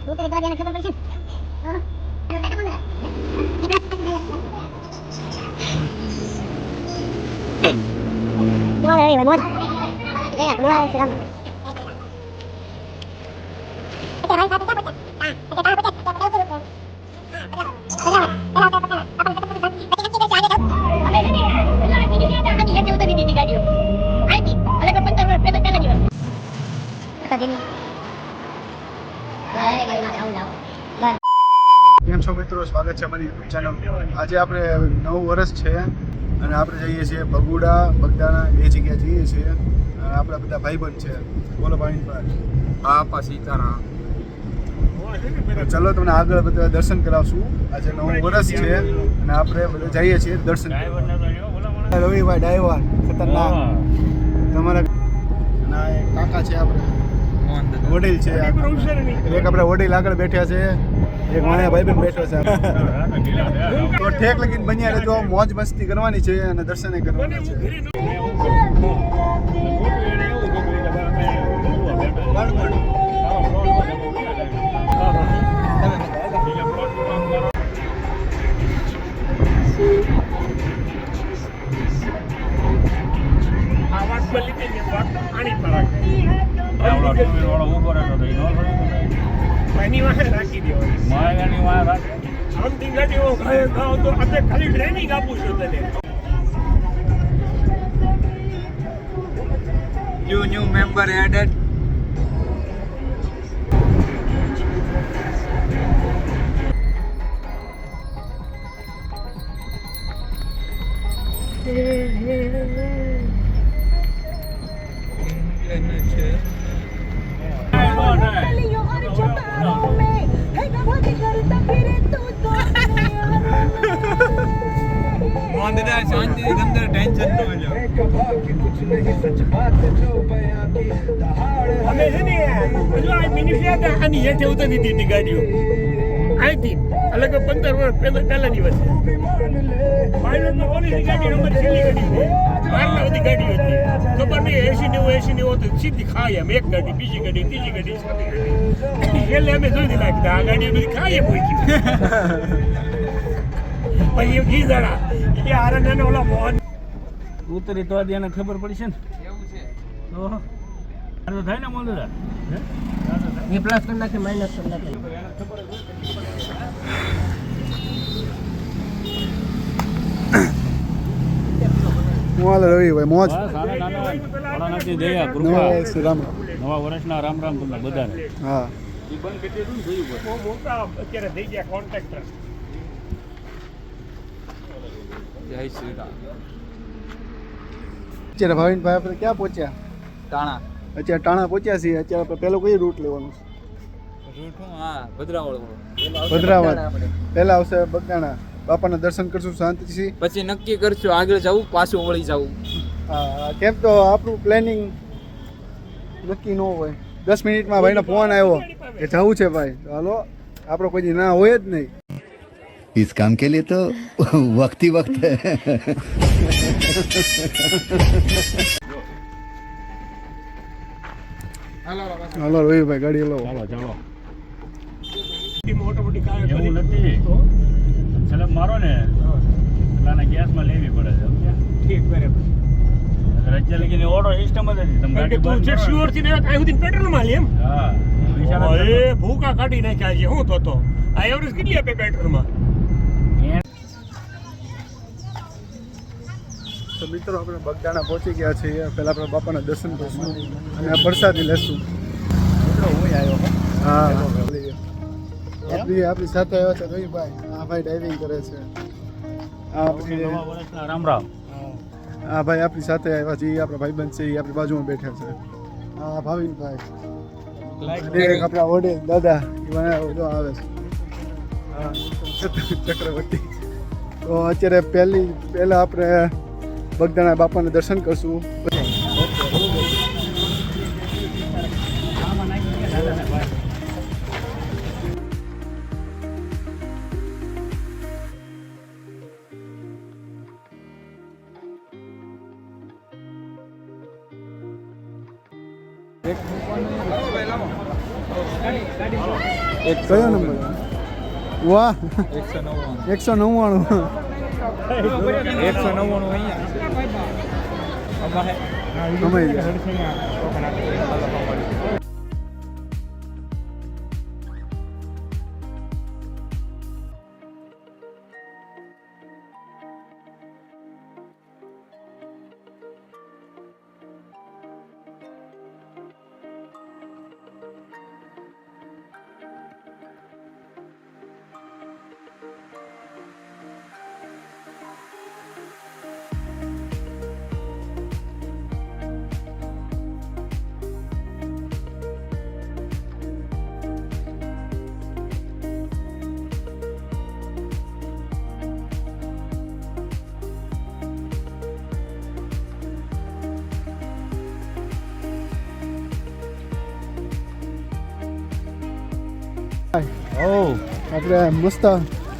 તું તો ગાડીને ખબર પડશે હા મોરે એ મોરે એ મોરે સેરામ કેમ છો મિત્રો, સ્વાગત છે અમારી યુટ્યુબ ચેનલ. આજે આપણે નવું વર્ષ છે અને આપણે જઈએ છીએ બગુડા બગદાણા, બે જગ્યા જઈએ છીએ. આપણા બધા ભાઈબંધ છે. બોલો ભાઈ. બાપા સીતારામ. ચલો તમને આગળ બધા દર્શન કરાવશું. આજે નવું વર્ષ છે અને આપણે બધા જઈએ છીએ દર્શન કરવા. રવિભાઈ ડાયવર ખતરનાક તમારા ના કાકા છે, આપણે વડીલ છે. એક આપણે વડીલ આગળ બેઠા છે, એક માયા ભાઈબંધ બેઠો છે. તો ઠેક લગીને બન્યા રહેજો. મોજ મસ્તી કરવાની છે અને દર્શન કરવાના છે. New member added. અહીંથી અલગ 15 વર્ષ પહેલાની વાત છે. પાયલોટની પોલીસની ગાડી નંબર છેલ્લી ગાડી છે. બારના બધી ગાડીઓ હતી. ખબર નહીં 80 90 તો સીધી ખાય એમ. એક ગાડી, બીજી ગાડી, ત્રીજી ગાડી, ચોથી ગાડી. છેલ્લે અમે જોઈ દીધા આ ગાડીઓ બધી ખાય પહોંચી. પછી એ ગીઝડા એ આરંગને ઓલા મોહન ઉતરી તો એને ખબર પડશે ને. એવું છે. તો આ તો થાય ને મોંદડા એ પ્લસ કરી નાખે માઇનસ કરી નાખે મોલ રવિભાઈ મોજ. ભોળાનાથની દયા કૃપા નવા વર્ષના રામ રામ તમને બધાને. હા એ બંધ કરી દીધું ને જોયું બહુ મોટા અત્યારે થઈ ગયા કોન્ટ્રાક્ટર. જય શ્રી રામ. અત્યારે ભાવિનભાઈ આપણે ક્યાં પહોંચ્યા? ટાણા. અત્યારે ટાણા પહોંચ્યા છીએ. અત્યારે આપણે પહેલો કઈ રૂટ લેવાનું છે? રૂટ હું હા ભદ્રાવળ. ભદ્રાવળ. પહેલા આવશે બગદાણા. બાપાના દર્શન કરશું શાંતિથી. પછી નક્કી કરશું આગળ જવું પાછું વળી જવું. હા કેમ તો આપણું પ્લાનિંગ નક્કી ન હોય. 10 મિનિટમાં ભાઈનો ફોન આવ્યો કે જવું છે ભાઈ, તો હાલો. આપણો કોઈ દી ના હોય જ નહીં. इस काम के लिए तो वक्त ही वक्त है. હાલો રવિભાઈ ગાડી લો. ચાલો ચાલો. મોટા મોટી કાર એવું નથી. સલબ મારો ને એટલાના ગેસમાં લેવી પડે છે સમજ્યા? ઠીક બરાબર. રાજ્ય લગીની ઓર્ડર સિસ્ટમ જ હતી. તમે ગાડી તું બંધ જે કરો. શ્યોર થી ત્યાં સુધી પેટ્રોલ માં લે એમ. હા વિચાર જ એ ભૂકા કાઢી નાખ્યા છે. હું તો આ એવરેજ કેટલી આપે પેટ્રોલ માં? તો મિત્રો આપણે બગદાણા પહોંચી ગયા છીએ. પહેલાં આપણે બાપાના દર્શન કરીશું અને આ પ્રસાદી લેશું. મિત્રો હું આવ્યો. હા આપણી સાથે આવ્યા છે રવિભાઈ. આ ભાઈ ડાઇવિંગ કરે છે. આ પછી નવા વર્ષના રામ રામ. આ ભાઈ આપણી સાથે આવ્યા છે. એ આપણા ભાઈબંધ છે. એ આપણી બાજુમાં બેઠા છે. આ ભાવિનભાઈ એક આપણા વડીલ દાદા એ આવે છે. હા ચક્રવર્તી. તો અત્યારે પહેલાં આપણે બગદાણા બાપાને દર્શન કરશું. ગાડી કયો નંબર? વાહ, 199 199. 199 અહીંયા છે. અમારે કમાઈ ગયા. આપણે મસ્ત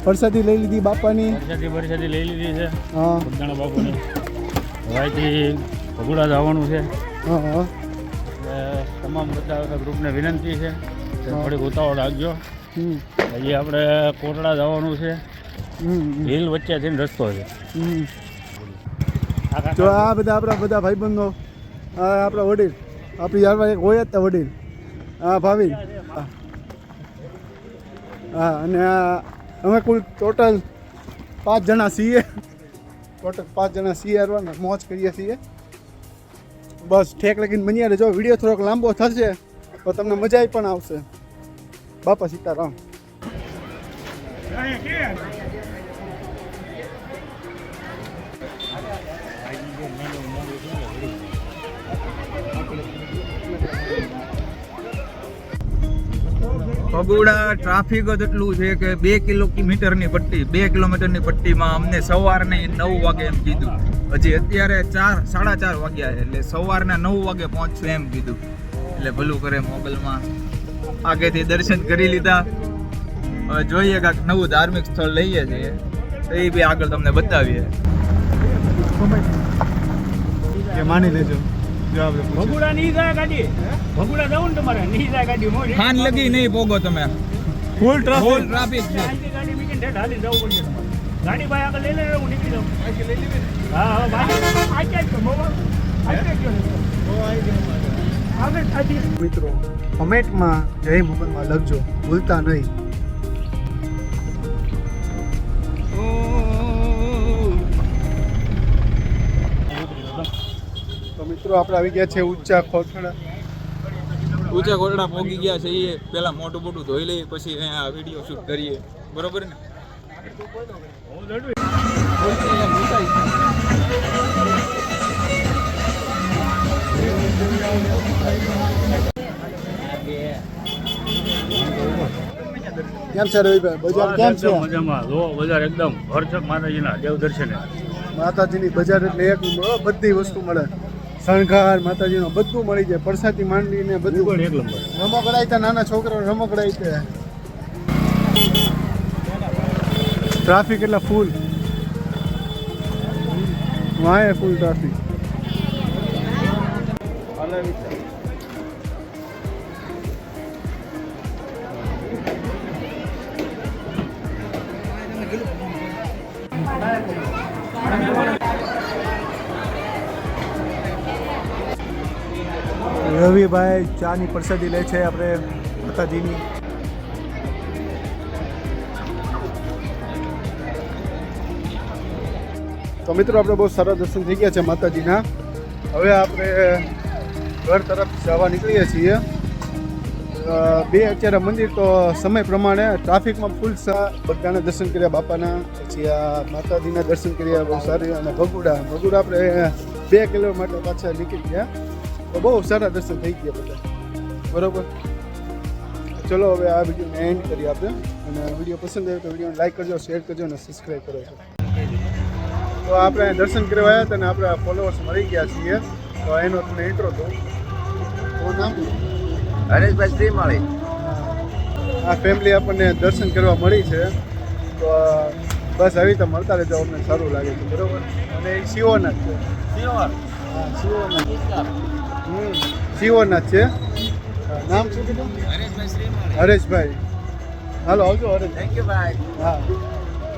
પ્રસાદી લઈ લીધી બાપાની. પરસાદી લઈ લીધી છે હા બગદાણા બાપુની. હવેથી ભગુડા જવાનું છે. હા હા એટલે તમામ બધા ગ્રુપને વિનંતી છે કે થોડીક ઉતાવળ રાખજો. હમ હજી આપણે કોટડા જવાનું છે. હમ હિલ વચ્ચે થઈને રસ્તો છે. હમ. જો આ બધા આપણા બધા ભાઈબંધો, આ આપણા વડીલ, આપણી યારમાં એક હોય જ તા વડીલ, હા ભાવિન. હા અને અમે કુલ ટોટલ 5 જણા છીએ. ટોટલ 5 જણા છીએ યાર, મોજ કરીએ છીએ. બસ ઠેક લગીને બન્યા રહેજો. વિડીયો થોડોક લાંબો થશે તો તમને મજા પણ આવશે. બાપા સીતારામ. ભગુડા ટ્રાફિક જ એટલું છે કે 2 કિલોમીટરની પટ્ટી, 2 કિલોમીટરની પટ્ટીમાં અમને સવારને 9 વાગે એમ કીધું. હજી અત્યારે 4:30 વાગ્યા છે, એટલે સવારના 9 વાગે પહોંચશું એમ કીધું. એટલે ભલું કરે મોગલમાં આગેથી દર્શન કરી લીધા. હવે જોઈએ કાંઈક નવું ધાર્મિક સ્થળ લઈએ છીએ તો એ બી આગળ તમને બતાવીએ. એ માની લેજો. ભગુડા નહીં જાય ગાડી. ભગુડા જવું ને તમારે નહીં જાય ગાડી. ખાન લગી નહીં પોગો તમે. ફૂલ ફૂલ ટ્રાફિક છે. ગાડી મીકીને ઠેઠ હાલી જવું પડશે તમારે. ગાડી ભાઈ આગળ લઈ લે, હું નીકળી જાઉં. હા હા ભાઈ આજે જ મોવા આજે જ આગળ સાચી. મિત્રો કમેન્ટમાં જય મોગલમાં લખજો, ભૂલતા નહીં. તો મિત્રો આપણે આવી ગયા છે ઊંચા ખોખડા. ઊંચા કોટડા પોગી ગયા છે. એ પેલા મોટું મોટું ધોઈ લઈએ પછી અહીંયા વિડીયો શૂટ કરીએ. બરોબર ને? કેમ છે રવિભાઈ? બજાર કેમ છે? મજામાં. જો બજાર એકદમ હરચક માતાજીના દેવ દર્શને. માતાજીની બજાર એટલે એક નંબર હો. બધી વસ્તુ મળે. શણગાર માતાજીનો બધું મળી જાય. પ્રસાદી માંડીને બધું. એક નંબર. રમકડા ત્યાં નાના છોકરાઓ રમકડા ત્યાં. ટ્રાફિક એટલે ફૂલ. વાંહે ફૂલ ટ્રાફિક. રવિભાઈ ચાની પ્રસાદી લે છે આપણે માતાજીની. તો મિત્રો આપણે બહુ સારા દર્શન થઈ ગયા છે માતાજીના. હવે આપણે ઘર તરફ જવા નીકળીએ છીએ. બે અત્યારે મંદિર તો સમય પ્રમાણે ટ્રાફિકમાં ફૂલ બધાના દર્શન કર્યા બાપાના, પછી આ માતાજીના દર્શન કર્યા બહુ સારી. અને ભગુડા આપણે 2 કિલોમીટર પાછા નીકળી ગયા. તો બહુ સારા દર્શન થઈ ગયા બધા. બરોબર, ચલો હવે આ વિડીયોને એન્ડ કરીએ આપણે. અને વિડીયો પસંદ આવ્યો તો વિડીયોને લાઈક કરજો, શેર કરજો અને સબસ્ક્રાઈબ કરો. તો આપણે દર્શન કરવા આવ્યા હતા અને આપણા ફોલોઅર્સ મળી ગયા છીએ. તો એનો તમને ઇન્ટ્રો દો. તો નામ હરેશભાઈ શ્રીમાળી. આ ફેમિલી આપણને દર્શન કરવા મળી છે. તો બસ આવી રીતે મળતા રહેજો, અમને સારું લાગે છે. બરોબર. અને એ શિવોના જ છે. હા શિવોના. શિવોના જ છે. નામ શું કીધું? હરેશભાઈ. હાલો આવજો અરે થેન્ક યુ ભાઈ. હા